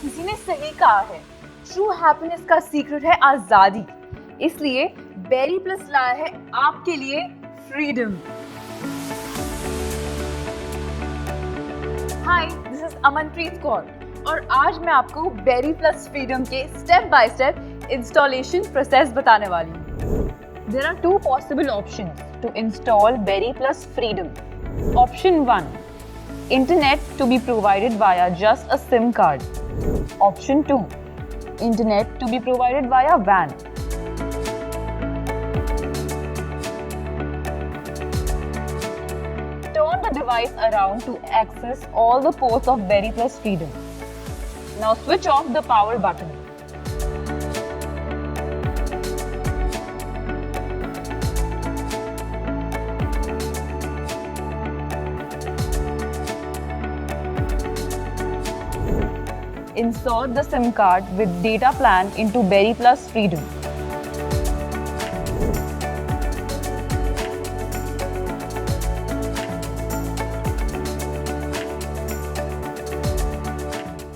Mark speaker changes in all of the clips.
Speaker 1: किसी ने सही कहा है, ट्रू हैप्पीनेस का सीक्रेट है आजादी। इसलिए बेरी प्लस लाया है आपके लिए freedom. Hi, this is Amanpreet Kaur और आज मैं आपको बेरी प्लस फ्रीडम के step by step installation process बताने वाली हूँ। There are two possible options to install Berry Plus Freedom. Option 1. Internet to be provided via just a SIM card. Option 2. Internet to be provided via WAN. Turn the device around to access all the ports of Berry Plus Freedom. Now switch off the power button. Insert the SIM card with data plan into Berry Plus Freedom.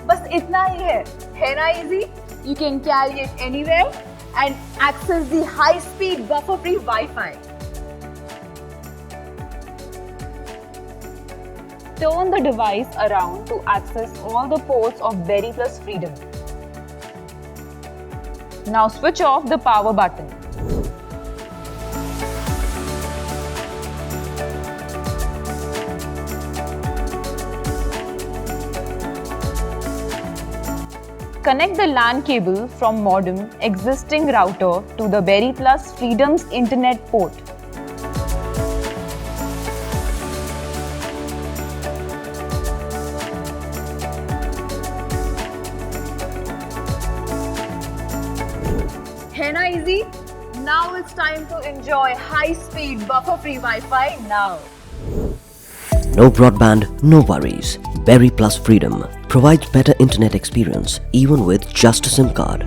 Speaker 1: बस इतना ही है ना easy? You can carry it anywhere and access the high-speed buffer-free Wi-Fi. Turn the device around to access all the ports of Berry Plus Freedom. Now switch off the power button. Connect the LAN cable from modem existing router to the Berry Plus Freedom's internet port. है ना easy? Now it's time to enjoy high-speed buffer-free Wi-Fi now.
Speaker 2: No broadband, no worries. Berry Plus Freedom provides better internet experience even with just a SIM card.